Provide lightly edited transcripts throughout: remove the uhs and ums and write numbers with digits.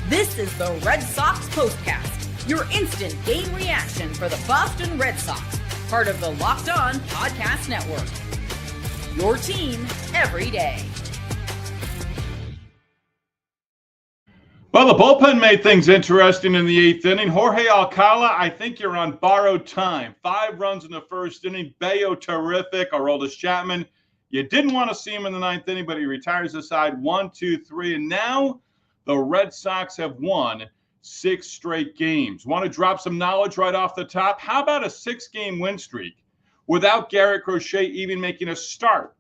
This is the Red Sox POSTCAST, your instant game reaction for the Boston Red Sox, part of the Locked On Podcast Network. Your team every day. Well, the bullpen made things interesting in the eighth inning. Jorge Alcala, I think you're on borrowed time. 5 runs in the first inning. Bello, terrific. Aroldis Chapman, you didn't want to see him in the ninth inning, but he retires the side 1, 2, 3. And now the Red Sox have won 6 straight games. Want to drop some knowledge right off the top? How about a 6-game win streak without Garrett Crochet even making a start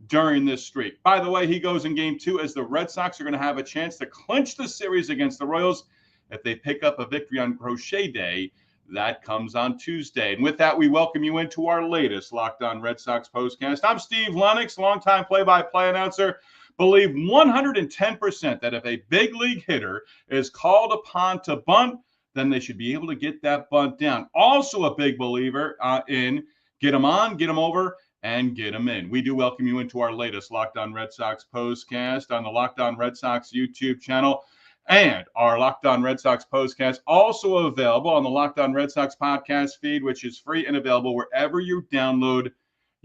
during this streak? By the way, he goes in game 2 as the Red Sox are going to have a chance to clinch the series against the Royals if they pick up a victory on Crochet Day. That comes on Tuesday. And with that, we welcome you into our latest Locked On Red Sox postcast. I'm Steve Lennox, longtime play-by-play announcer. Believe 110% that if a big league hitter is called upon to bunt, then they should be able to get that bunt down. Also a big believer in get them on, get them over, and get them in. We do welcome you into our latest Locked On Red Sox postcast on the Locked On Red Sox YouTube channel. And our Locked On Red Sox postcast also available on the Locked On Red Sox podcast feed, which is free and available wherever you download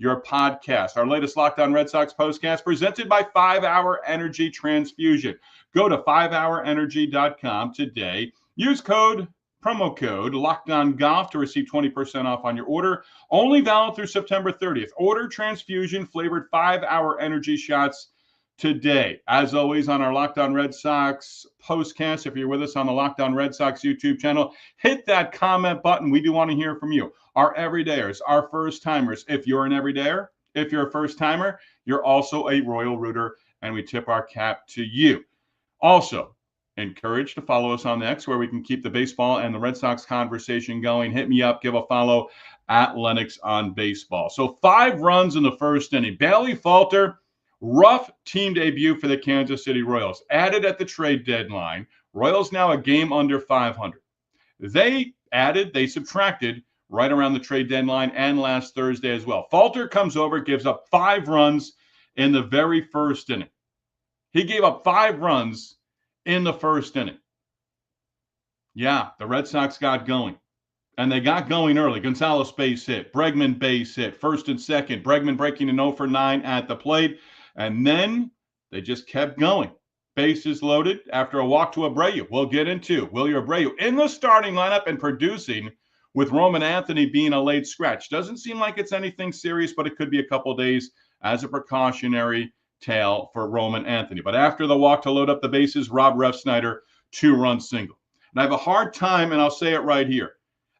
your podcast. Our latest Locked On Red Sox postcast presented by 5-Hour Energy Transfusion. Go to 5hourenergy.com today. Use promo code LOCKEDONGOLF to receive 20% off on your order. Only valid through September 30th. Order transfusion flavored 5-Hour Energy shots today. As always, on our Locked On Red Sox postcast, if you're with us on the Locked On Red Sox YouTube channel, hit that comment button. We do want to hear from you. Our everydayers, our first-timers. If you're an everydayer, if you're a first-timer, you're also a Royal Rooter, and we tip our cap to you. Also, encouraged to follow us on X, where we can keep the baseball and the Red Sox conversation going. Hit me up, give a follow at Lennox on Baseball. So 5 runs in the first inning. Bailey Falter, rough team debut for the Kansas City Royals. Added at the trade deadline. Royals now a game under 500. They subtracted right around the trade deadline and last Thursday as well. Falter comes over, gives up 5 runs in the very first inning. He gave up 5 runs in the first inning. Yeah, the Red Sox got going. And they got going early. Gonzalez base hit. Bregman base hit. First and second. Bregman breaking an 0 for 9 at the plate. And then they just kept going. Bases loaded after a walk to Abreu. We'll get into Wilyer Abreu in the starting lineup and producing, with Roman Anthony being a late scratch. Doesn't seem like it's anything serious, but it could be a couple days as a precautionary tale for Roman Anthony. But after the walk to load up the bases, Rob Refsnyder, 2-run single. And I have a hard time, and I'll say it right here.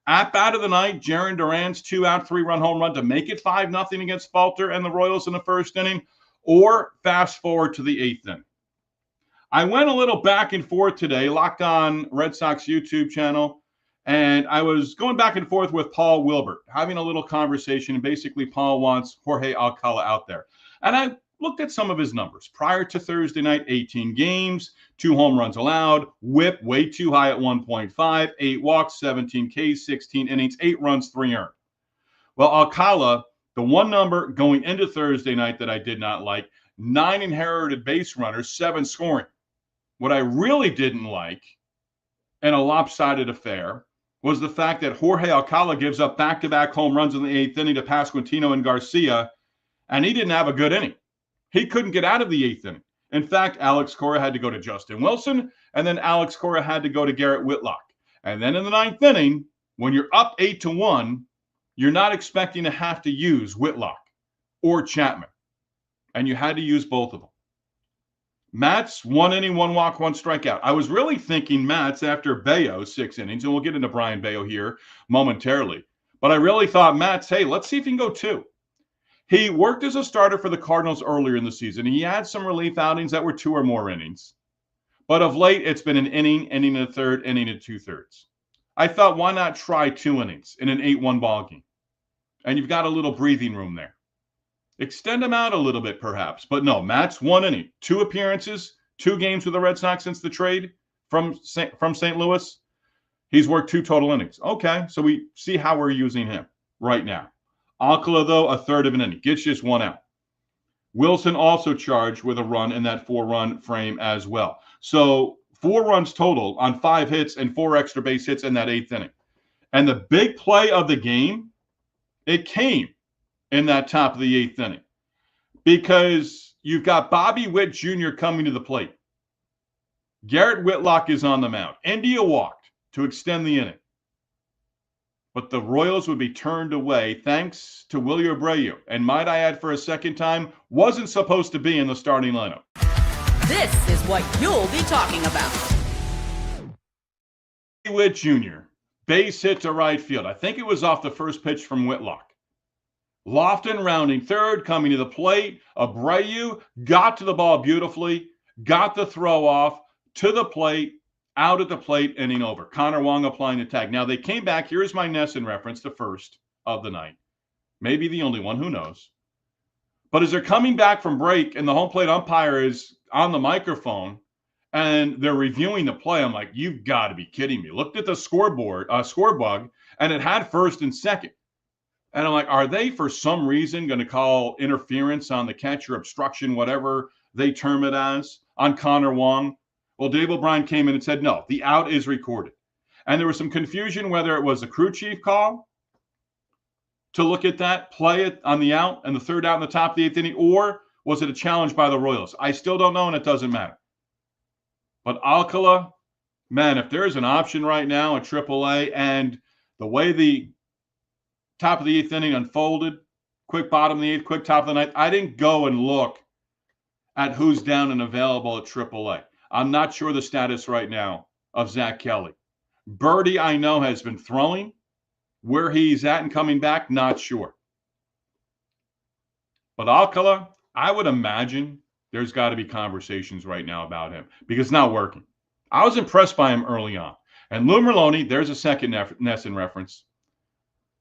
At bat of the night, Jarren Duran's 2-out, 3-run home run to make it 5-0 against Falter and the Royals in the first inning, or fast forward to the 8th inning. I went a little back and forth today, Locked On Red Sox YouTube channel, and I was going back and forth with Paul Wilbert, having a little conversation, and basically Paul wants Jorge Alcala out there. And I looked at some of his numbers. Prior to Thursday night, 18 games, 2 home runs allowed, whip way too high at 1.5, 8 walks, 17 Ks, 16 innings, 8 runs, 3 earned. Well, Alcala, the one number going into Thursday night that I did not like, 9 inherited base runners, 7 scoring. What I really didn't like, in a lopsided affair, was the fact that Jorge Alcala gives up back-to-back home runs in the 8th inning to Pasquantino and Garcia, and he didn't have a good inning. He couldn't get out of the 8th inning. In fact, Alex Cora had to go to Justin Wilson, and then Alex Cora had to go to Garrett Whitlock. And then in the 9th inning, when you're up 8-1, you're not expecting to have to use Whitlock or Chapman. And you had to use both of them. Matz, 1 inning, 1 walk, 1 strikeout. I was really thinking Matz after Bello, 6 innings, and we'll get into Brayan Bello here momentarily. But I really thought Matz, hey, let's see if he can go 2. He worked as a starter for the Cardinals earlier in the season. He had some relief outings that were 2 or more innings. But of late, it's been an inning and a third, inning and 2/3. I thought, why not try 2 innings in an 8-1 ball game? And you've got a little breathing room there. Extend him out a little bit, perhaps. But no, Matt's 1 inning, 2 appearances, 2 games with the Red Sox since the trade from St. Louis. He's worked 2 total innings. Okay, so we see how we're using him right now. Alcala, though, a third of an inning. Gets just 1 out. Wilson also charged with a run in that 4-run frame as well. So 4 runs total on 5 hits and 4 extra base hits in that 8th inning. And the big play of the game, it came in that top of the 8th inning because you've got Bobby Witt Jr. coming to the plate. Garrett Whitlock is on the mound. India walked to extend the inning. But the Royals would be turned away thanks to Willie Abreu. And might I add for a second time, wasn't supposed to be in the starting lineup. This is what you'll be talking about. Witt Jr., base hit to right field. I think it was off the first pitch from Whitlock. Lofton rounding third, coming to the plate. Abreu got to the ball beautifully, got the throw off to the plate, out at the plate, inning over. Connor Wong applying the tag. Now they came back. Here's my Nesson reference, the first of the night. Maybe the only one, who knows. But as they're coming back from break and the home plate umpire is on the microphone and they're reviewing the play, I'm like, you've got to be kidding me. Looked at the scorebug, and it had first and second. And I'm like, are they for some reason going to call interference on the catcher, obstruction, whatever they term it as, on Connor Wong? Well, Dave O'Brien came in and said, no, the out is recorded. And there was some confusion whether it was the crew chief call to look at that, play it on the out and the third out in the top of the 8th inning, or was it a challenge by the Royals? I still don't know, and it doesn't matter. But Alcala, man, if there is an option right now at AAA, and the way the top of the 8th inning unfolded, quick bottom of the 8th, quick top of the 9th, I didn't go and look at who's down and available at AAA. I'm not sure the status right now of Zach Kelly. Birdie, I know, has been throwing. Where he's at and coming back, not sure. But Alcala, I would imagine there's got to be conversations right now about him because it's not working. I was impressed by him early on. And Lou Merloni, there's a second Nesson reference,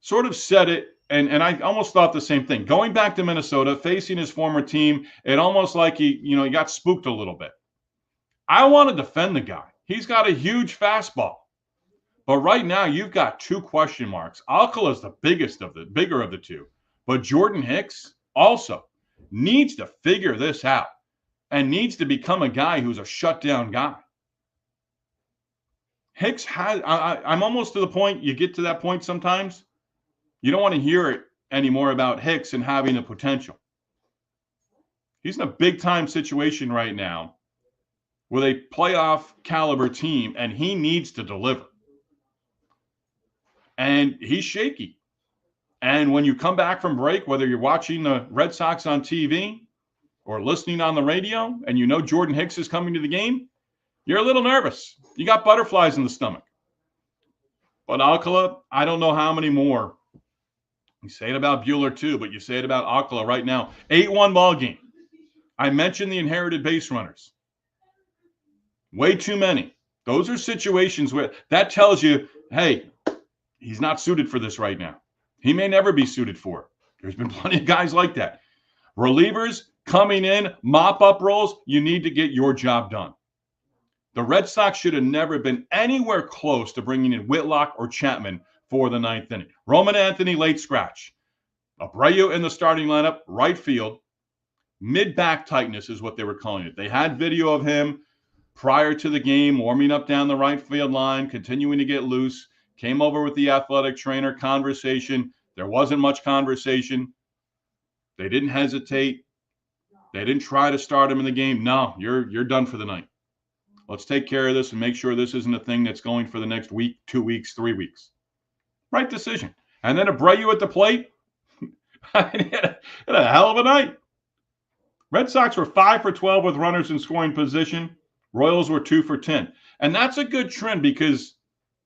sort of said it, and I almost thought the same thing. Going back to Minnesota, facing his former team, it almost like he got spooked a little bit. I want to defend the guy. He's got a huge fastball. But right now, you've got 2 question marks. Alcala's the bigger of the 2. But Jordan Hicks also needs to figure this out and needs to become a guy who's a shutdown guy. Hicks has, I'm almost to the point, you get to that point sometimes, you don't want to hear it anymore about Hicks and having the potential. He's in a big-time situation right now with a playoff caliber team, and he needs to deliver. And he's shaky. And when you come back from break, whether you're watching the Red Sox on TV or listening on the radio, and you know Jordan Hicks is coming to the game, you're a little nervous. You got butterflies in the stomach. But Alcala, I don't know how many more. You say it about Buehler too, but you say it about Alcala right now. 8-1 ball game. I mentioned the inherited base runners. Way too many. Those are situations where that tells you, hey, he's not suited for this right now. He may never be suited for it. There's been plenty of guys like that. Relievers coming in, mop-up roles, you need to get your job done. The Red Sox should have never been anywhere close to bringing in Whitlock or Chapman for the 9th inning. Roman Anthony, late scratch. Abreu in the starting lineup, right field. Mid-back tightness is what they were calling it. They had video of him prior to the game, warming up down the right field line, continuing to get loose. Came over with the athletic trainer, conversation. There wasn't much conversation. They didn't hesitate. They didn't try to start him in the game. No, you're done for the night. Let's take care of this and make sure this isn't a thing that's going for the next week, 2 weeks, 3 weeks. Right decision. And then Abreu at the plate. He had a hell of a night. Red Sox were 5 for 12 with runners in scoring position. Royals were 2 for 10. And that's a good trend because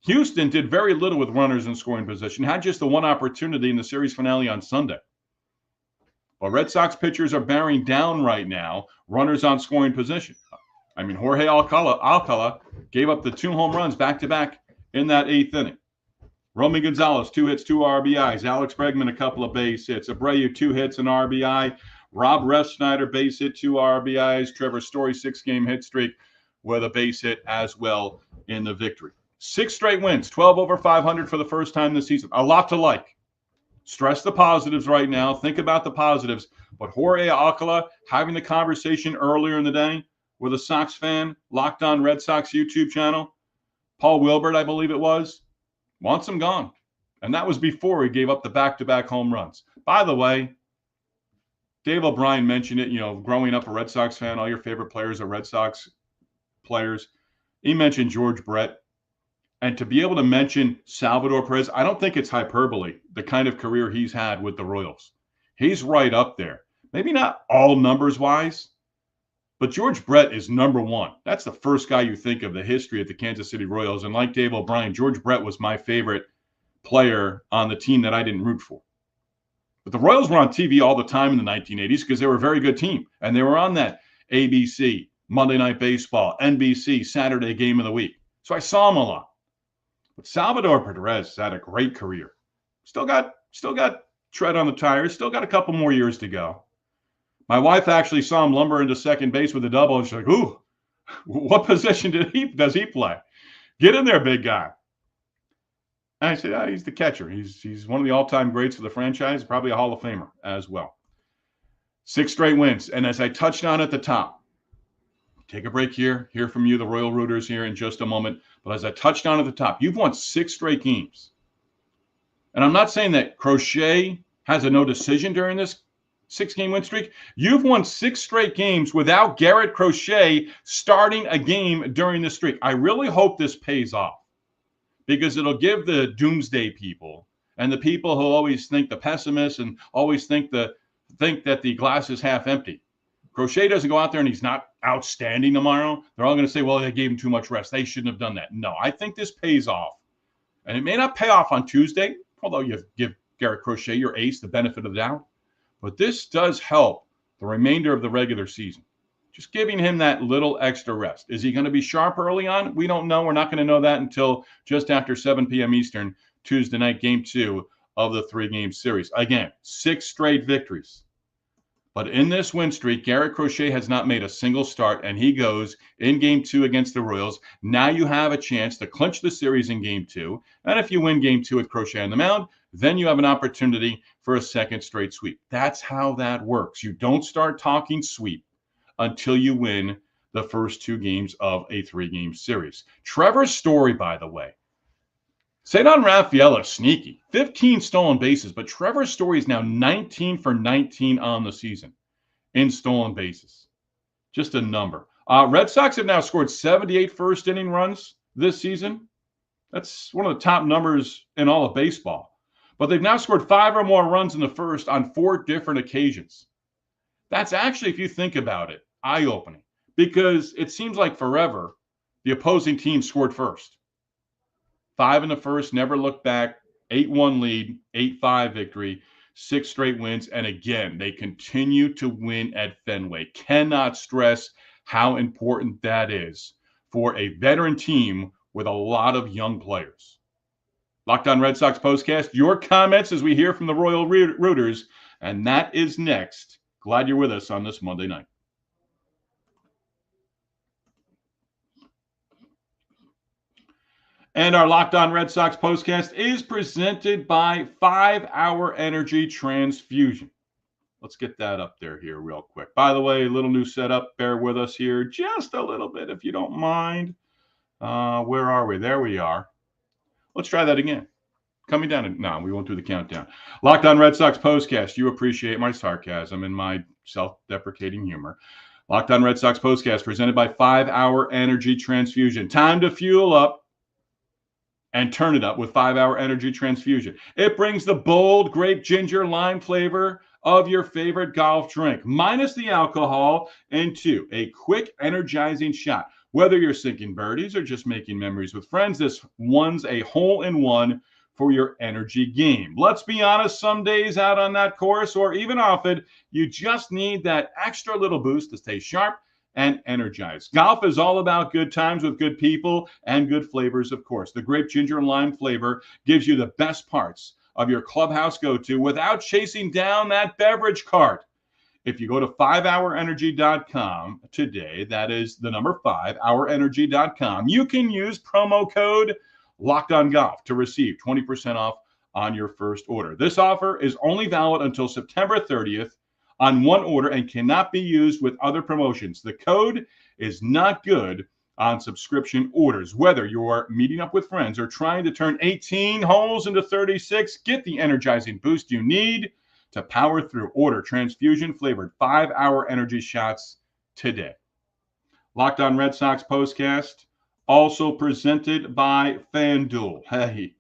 Houston did very little with runners in scoring position, had just the one opportunity in the series finale on Sunday. But Red Sox pitchers are bearing down right now, runners on scoring position. I mean, Jorge Alcala gave up the 2 home runs back-to-back in that 8th inning. Romy Gonzalez, 2 hits, 2 RBIs. Alex Bregman, a couple of base hits. Abreu, 2 hits, an RBI. Rob Refsnyder, base hit, 2 RBIs. Trevor Story, 6-game hit streak with a base hit as well in the victory. 6 straight wins, 12 over 500 for the first time this season. A lot to like. Stress the positives right now. Think about the positives. But Jorge Alcala having the conversation earlier in the day with a Sox fan, Locked On Red Sox YouTube channel, Paul Wilbert, I believe it was, wants him gone. And that was before he gave up the back-to-back home runs. By the way, Dave O'Brien mentioned it, growing up a Red Sox fan, all your favorite players are Red Sox players. He mentioned George Brett. And to be able to mention Salvador Perez, I don't think it's hyperbole, the kind of career he's had with the Royals. He's right up there. Maybe not all numbers-wise, but George Brett is number one. That's the first guy you think of, the history of the Kansas City Royals. And like Dave O'Brien, George Brett was my favorite player on the team that I didn't root for. But the Royals were on TV all the time in the 1980s because they were a very good team. And they were on that ABC, Monday Night Baseball, NBC, Saturday Game of the Week. So I saw them a lot. But Salvador Perez had a great career. Still got tread on the tires. Still got a couple more years to go. My wife actually saw him lumber into second base with a double, and she's like, "Ooh, what position does he play? Get in there, big guy." And I said, he's the catcher. He's one of the all-time greats for the franchise, probably a Hall of Famer as well. 6 straight wins. And as I touched on at the top, take a break here, hear from you, the Royal Rooters, here in just a moment. But as I touched on at the top, you've won 6 straight games. And I'm not saying that Crochet has a no decision during this 6-game win streak. You've won 6 straight games without Garrett Crochet starting a game during the streak. I really hope this pays off because it'll give the doomsday people and the people who always think the pessimists and always think that the glass is half empty. Crochet doesn't go out there and he's not outstanding tomorrow. They're all going to say, well, they gave him too much rest. They shouldn't have done that. No, I think this pays off. And it may not pay off on Tuesday, although you give Garrett Crochet, your ace, the benefit of the doubt. But this does help the remainder of the regular season. Just giving him that little extra rest. Is he going to be sharp early on? We don't know. We're not going to know that until just after 7 p.m. Eastern, Tuesday night, Game 2 of the 3-game series. Again, 6 straight victories. But in this win streak, Garrett Crochet has not made a single start, and he goes in Game 2 against the Royals. Now you have a chance to clinch the series in Game 2. And if you win Game 2 with Crochet on the mound, then you have an opportunity for a second straight sweep. That's how that works. You don't start talking sweep until you win the first 2 games of a 3-game series. Trevor's Story, by the way. Cedar Rafaela, sneaky. 15 stolen bases, but Trevor's Story is now 19 for 19 on the season in stolen bases. Just a number. Red Sox have now scored 78 first-inning runs this season. That's one of the top numbers in all of baseball. But they've now scored 5 or more runs in the first on 4 different occasions. That's actually, if you think about it, eye-opening. Because it seems like forever the opposing team scored first. 5 in the first, never looked back, 8-1 lead, 8-5 victory, 6 straight wins. And again, they continue to win at Fenway. Cannot stress how important that is for a veteran team with a lot of young players. Locked On Red Sox Postcast, your comments as we hear from the Royal Rooters. And that is next. Glad you're with us on this Monday night. And our Locked On Red Sox Postcast is presented by 5-Hour Energy Transfusion. Let's get that up there here real quick. By the way, a little new setup. Bear with us here just a little bit if you don't mind. Where are we? There we are. Let's try that again. Coming down. No, we won't do the countdown. Locked On Red Sox Postcast. You appreciate my sarcasm and my self-deprecating humor. Locked On Red Sox Postcast presented by 5-Hour Energy Transfusion. Time to fuel up and turn it up with 5-Hour Energy Transfusion. It brings the bold grape ginger lime flavor of your favorite golf drink, minus the alcohol, into a quick, energizing shot. Whether you're sinking birdies or just making memories with friends, this one's a hole-in-one for your energy game. Let's be honest, some days out on that course or even off it, you just need that extra little boost to stay sharp and energized. Golf is all about good times with good people and good flavors, of course. The grape ginger and lime flavor gives you the best parts of your clubhouse go-to without chasing down that beverage cart. If you go to 5hourenergy.com today, that is the number 5hourenergy.com, you can use promo code LOCKEDONGOLF to receive 20% off on your first order. This offer is only valid until September 30th on one order and cannot be used with other promotions. The code is not good on subscription orders. Whether you're meeting up with friends or trying to turn 18 holes into 36, get the energizing boost you need to power through. Order transfusion flavored 5-hour energy shots today. Locked On Red Sox Postcast, also presented by FanDuel. Hey,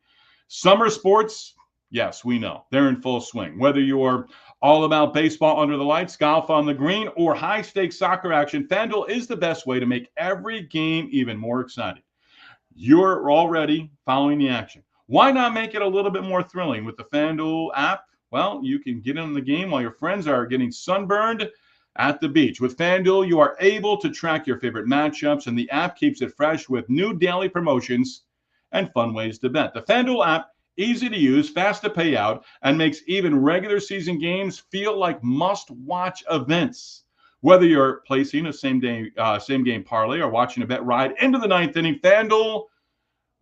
summer sports, yes, we know, they're in full swing. Whether you're all about baseball under the lights, golf on the green, or high-stakes soccer action, FanDuel is the best way to make every game even more exciting. You're already following the action. Why not make it a little bit more thrilling with the FanDuel app? Well, you can get in the game while your friends are getting sunburned at the beach. With FanDuel, you are able to track your favorite matchups, and the app keeps it fresh with new daily promotions and fun ways to bet. The FanDuel app, easy to use, fast to pay out, and makes even regular season games feel like must-watch events. Whether you're placing a same-game parlay or watching a bet ride into the ninth inning, FanDuel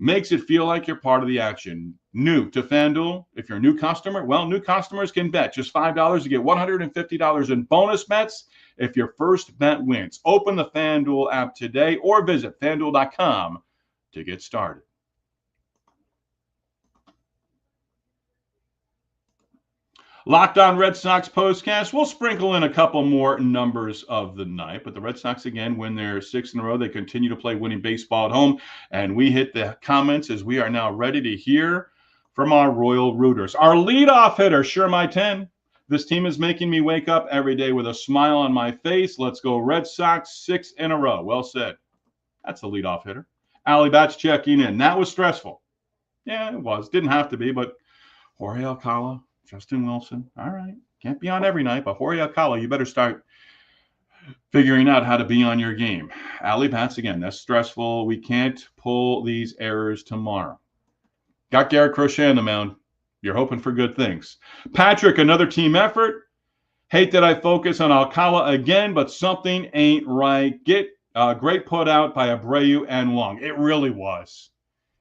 makes it feel like you're part of the action. New to FanDuel, if you're a new customer, well, new customers can bet just $5 to get $150 in bonus bets if your first bet wins. Open the FanDuel app today or visit FanDuel.com to get started. Locked On Red Sox Postcast. We'll sprinkle in a couple more numbers of the night, but the Red Sox again win their sixth in a row. They continue to play winning baseball at home, and we hit the comments as we are now ready to hear from our Royal Rooters. Our leadoff hitter, Sure My 10. This team is making me wake up every day with a smile on my face. Let's go Red Sox, 6 in a row. Well said. That's the leadoff hitter. Ali Bats checking in. That was stressful. Yeah, it was. Didn't have to be, but Jorge Alcala, Justin Wilson. All right. Can't be on every night, but Jorge Alcala, you better start figuring out how to be on your game. Ali Bats, again, that's stressful. We can't pull these errors tomorrow. Got Garrett Crochet on the mound. You're hoping for good things. Patrick, another team effort. Hate that I focus on Alcala again, but something ain't right. Great put out by Abreu and Wong. It really was.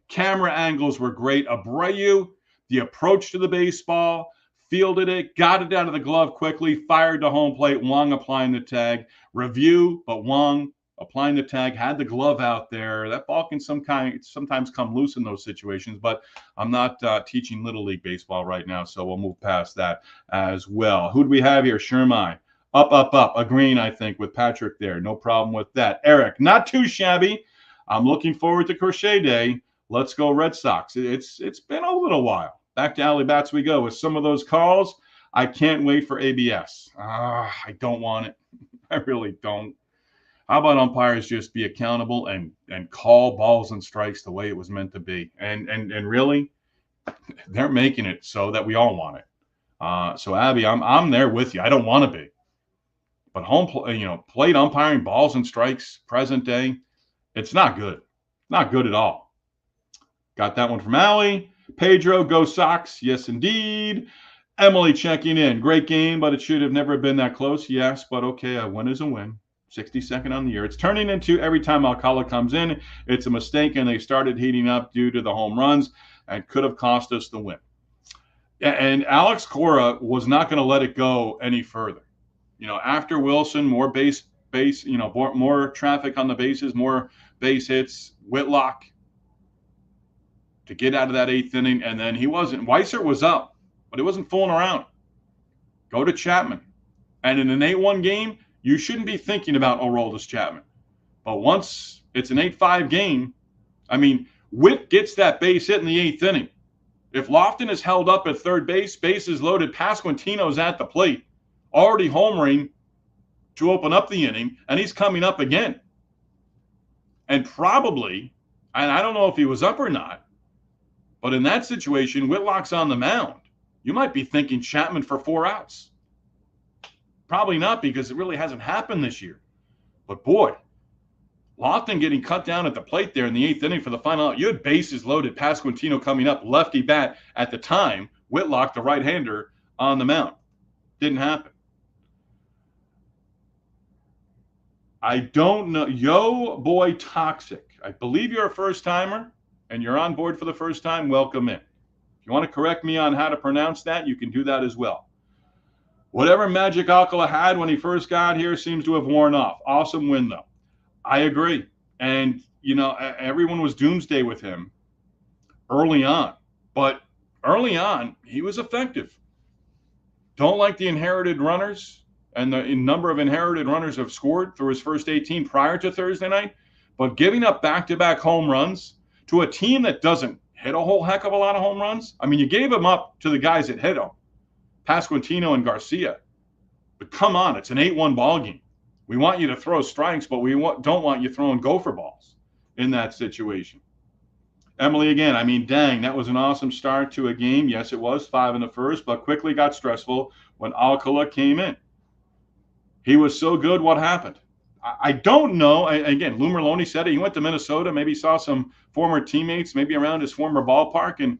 Camera angles were great. Abreu, the approach to the baseball, fielded it, got it out of the glove quickly, fired to home plate, Wong applying the tag. Review, but Wong applying the tag, had the glove out there. That ball can sometimes come loose in those situations, but I'm not teaching Little League Baseball right now, so we'll move past that as well. Who do we have here? Shermai. Up. A green, I think, with Patrick there. No problem with that. Eric, not too shabby. I'm looking forward to Crochet Day. Let's go Red Sox. It's been a little while. Back to Ali Bats we go with some of those calls. I can't wait for ABS. I don't want it. I really don't. How about umpires just be accountable and call balls and strikes the way it was meant to be? And really, they're making it so that we all want it. So Abby, I'm there with you. I don't want to be, but plate umpiring, balls and strikes, present day, it's not good. Not good at all. Got that one from Allie. Pedro, go Sox. Yes, indeed. Emily checking in. Great game, but it should have never been that close. Yes, but okay, a win is a win. 62nd on the year. It's turning into every time Alcala comes in, it's a mistake, and they started heating up due to the home runs and could have cost us the win. And Alex Cora was not going to let it go any further. After Wilson, more base, more traffic on the bases, more base hits. Whitlock to get out of that 8th inning, and then he wasn't. Weiser was up, but he wasn't fooling around. Go to Chapman. And in an 8-1 game, you shouldn't be thinking about Aroldis Chapman. But once it's an 8-5 game, Witt gets that base hit in the 8th inning. If Lofton is held up at third base, bases loaded, Pasquantino's at the plate, already homering to open up the inning, and he's coming up again. And probably, and I don't know if he was up or not, but in that situation, Whitlock's on the mound. You might be thinking Chapman for 4 outs. Probably not, because it really hasn't happened this year. But boy, Lofton getting cut down at the plate there in the 8th inning for the final out. You had bases loaded, Pasquantino coming up, lefty bat at the time, Whitlock, the right-hander, on the mound. Didn't happen. I don't know. Yo, boy, Toxic. I believe you're a first-timer, and you're on board for the first time. Welcome in. If you want to correct me on how to pronounce that, you can do that as well. Whatever magic Alcala had when he first got here seems to have worn off. Awesome win, though. I agree. And, everyone was doomsday with him early on. But early on, he was effective. Don't like the inherited runners, and the number of inherited runners have scored through his first 18 prior to Thursday night. But giving up back-to-back home runs to a team that doesn't hit a whole heck of a lot of home runs. I mean, you gave them up to the guys that hit them, Pasquantino and Garcia. But come on, it's an 8-1 ball game. We want you to throw strikes, but we don't want you throwing gopher balls in that situation. Emily, again, I mean, dang, that was an awesome start to a game. Yes, it was 5 in the first, but quickly got stressful when Alcala came in. He was so good. What happened? I don't know. Again, Lou Merlone said it. He went to Minnesota, maybe saw some former teammates, maybe around his former ballpark, and,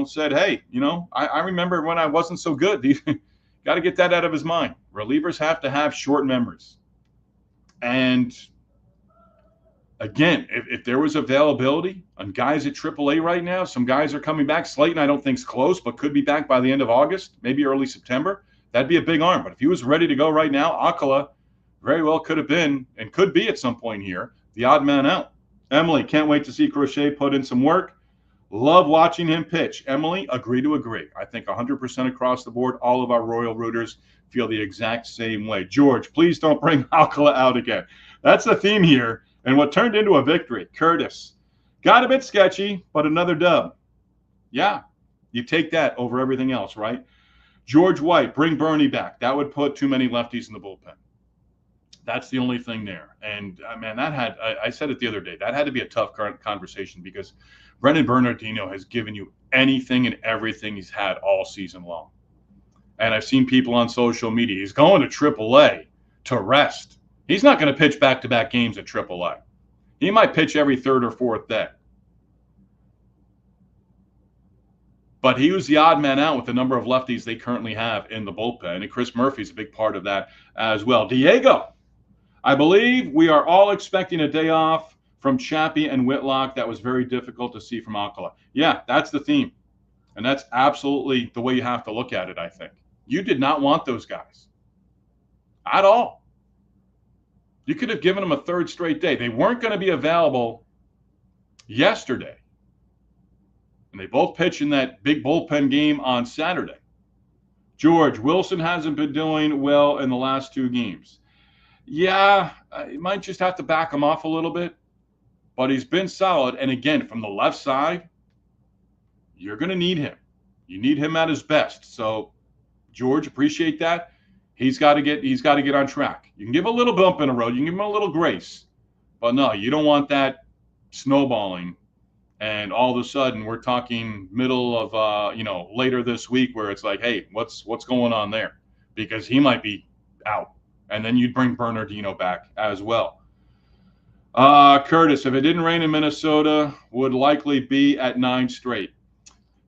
said, hey, I remember when I wasn't so good. Got to get that out of his mind. Relievers have to have short memories. And again, if there was availability on guys at AAA right now, some guys are coming back. Slayton, I don't think is close, but could be back by the end of August, maybe early September. That'd be a big arm. But if he was ready to go right now, Alcala very well could have been and could be at some point here the odd man out. Emily, can't wait to see Crochet put in some work. Love watching him pitch. Emily, agree to agree. I think 100% across the board, all of our Royal Rooters feel the exact same way. George, please don't bring Alcala out again. That's the theme here. And what turned into a victory, Curtis. Got a bit sketchy, but another dub. Yeah, you take that over everything else, right? George White, bring Bernie back. That would put too many lefties in the bullpen. That's the only thing there. And, man, I said it the other day, that had to be a tough conversation because Brendan Bernardino has given you anything and everything he's had all season long. And I've seen people on social media, he's going to AAA to rest. He's not going to pitch back-to-back games at AAA. He might pitch every third or fourth day. But he was the odd man out with the number of lefties they currently have in the bullpen. And Chris Murphy's a big part of that as well. Diego, I believe we are all expecting a day off from Chappie and Whitlock. That was very difficult to see from Alcala. Yeah, that's the theme. And that's absolutely the way you have to look at it, I think. You did not want those guys at all. You could have given them a third straight day. They weren't going to be available yesterday. And they both pitched in that big bullpen game on Saturday. George, Wilson hasn't been doing well in the last 2 games. Yeah, you might just have to back him off a little bit. But he's been solid. And again, from the left side, you're going to need him. You need him at his best. So, George, appreciate that. He's got to get on track. You can give a little bump in the road. You can give him a little grace. But no, you don't want that snowballing. And all of a sudden, we're talking middle of, later this week where it's like, hey, what's going on there? Because he might be out. And then you'd bring Bernardino back as well. Curtis, if it didn't rain in Minnesota, would likely be at 9 straight.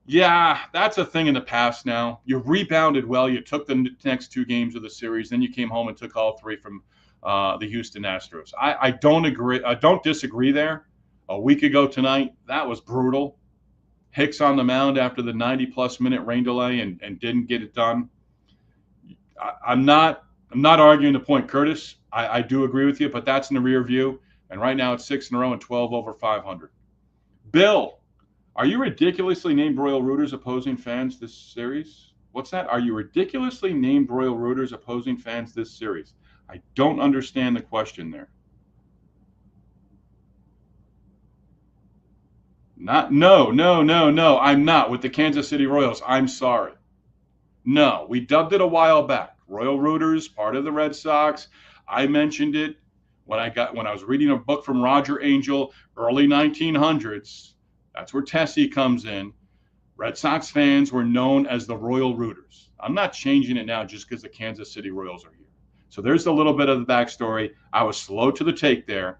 Yeah, that's a thing in the past now. You rebounded well. You took the next 2 games of the series. Then you came home and took all 3 from the Houston Astros. I don't agree. I don't disagree there. A week ago tonight, that was brutal. Hicks on the mound after the 90-plus minute rain delay and didn't get it done. I'm not arguing the point, Curtis. I do agree with you, but that's in the rear view. And right now it's 6 in a row and 12 over 500. Bill, are you ridiculously named Royal Rooters opposing fans this series? What's that? Are you ridiculously named Royal Rooters opposing fans this series? I don't understand the question there. No. I'm not with the Kansas City Royals. I'm sorry. No, we dubbed it a while back. Royal Rooters, part of the Red Sox. I mentioned it when I was reading a book from Roger Angel, early 1900s. That's where Tessie comes in. Red Sox fans were known as the Royal Rooters. I'm not changing it now just because the Kansas City Royals are here. So there's a little bit of the backstory. I was slow to the take there,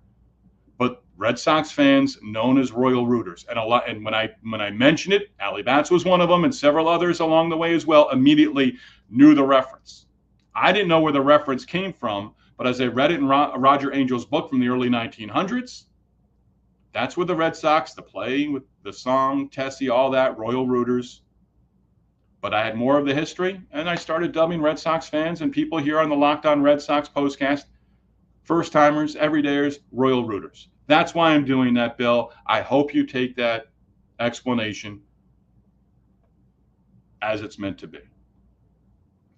but Red Sox fans known as Royal Rooters, and when I mentioned it, Allie Batts was one of them, and several others along the way as well. Immediately knew the reference. I didn't know where the reference came from, but as I read it in Roger Angel's book from the early 1900s, that's where the Red Sox, the play with the song, Tessie, all that, Royal Rooters. But I had more of the history, and I started dubbing Red Sox fans and people here on the Locked On Red Sox postcast first-timers, everydayers, Royal Rooters. That's why I'm doing that, Bill. I hope you take that explanation as it's meant to be.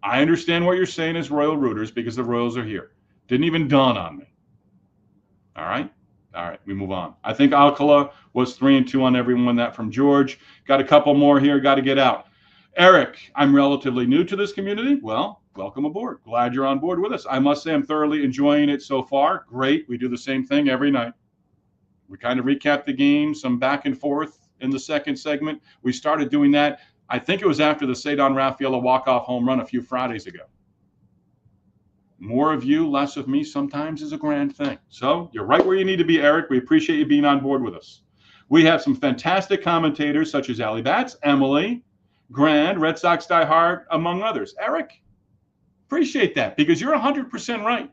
I understand what you're saying as Royal Rooters because the Royals are here. Didn't even dawn on me. All right? All right, we move on. I think Alcala was 3-2 on everyone. That from George. Got a couple more here. Got to get out. Eric, I'm relatively new to this community. Well, welcome aboard. Glad you're on board with us. I must say I'm thoroughly enjoying it so far. Great. We do the same thing every night. We kind of recap the game, some back and forth in the second segment. We started doing that, I think it was after the Cedar Rafaela walk-off home run a few Fridays ago. More of you, less of me sometimes is a grand thing. So you're right where you need to be, Eric. We appreciate you being on board with us. We have some fantastic commentators such as Allie Batts, Emily, Grand, Red Sox Die Hard, among others. Eric, appreciate that because you're 100% right.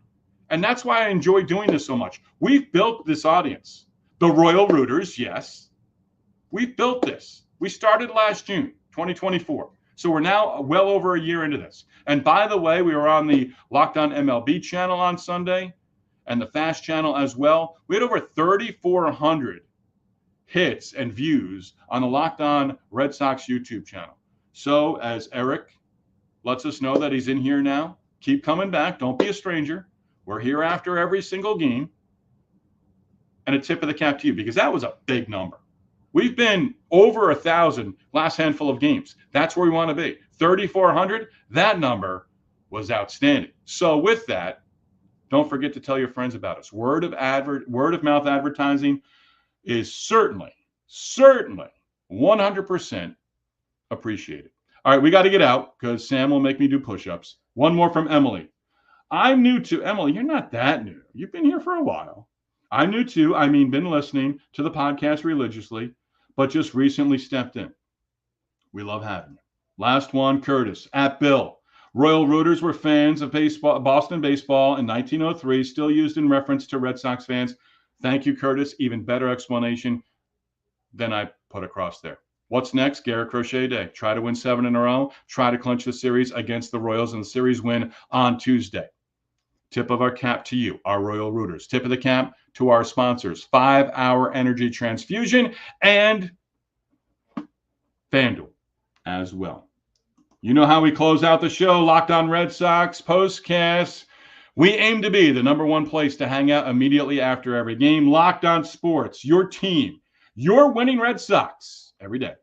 And that's why I enjoy doing this so much. We've built this audience. The Royal Rooters, yes. We've built this. We started last June, 2024. So we're now well over a year into this. And by the way, we were on the Locked On MLB channel on Sunday and the Fast channel as well. We had over 3,400 hits and views on the Locked On Red Sox YouTube channel. So as Eric lets us know that he's in here now, keep coming back. Don't be a stranger. We're here after every single game. And a tip of the cap to you because that was a big number. We've been over 1,000 last handful of games. That's where we want to be. 3,400, that number was outstanding. So with that, don't forget to tell your friends about us. Word of mouth advertising is certainly 100% appreciated. All right, we got to get out because Sam will make me do push-ups. One more from Emily. I'm new to Emily. You're not that new. You've been here for a while. I'm new too. Been listening to the podcast religiously, but just recently stepped in. We love having you. Last one, Curtis, at Bill. Royal Rooters were fans of baseball, Boston baseball in 1903, still used in reference to Red Sox fans. Thank you, Curtis. Even better explanation than I put across there. What's next? Garrett Crochet Day. Try to win 7 in a row. Try to clinch the series against the Royals and the series win on Tuesday. Tip of our cap to you, our Royal Rooters. Tip of the cap to our sponsors, 5-Hour Energy Transfusion and FanDuel as well. You know how we close out the show, Locked On Red Sox, postcast. We aim to be the #1 place to hang out immediately after every game. Locked On Sports, your team, your winning Red Sox every day.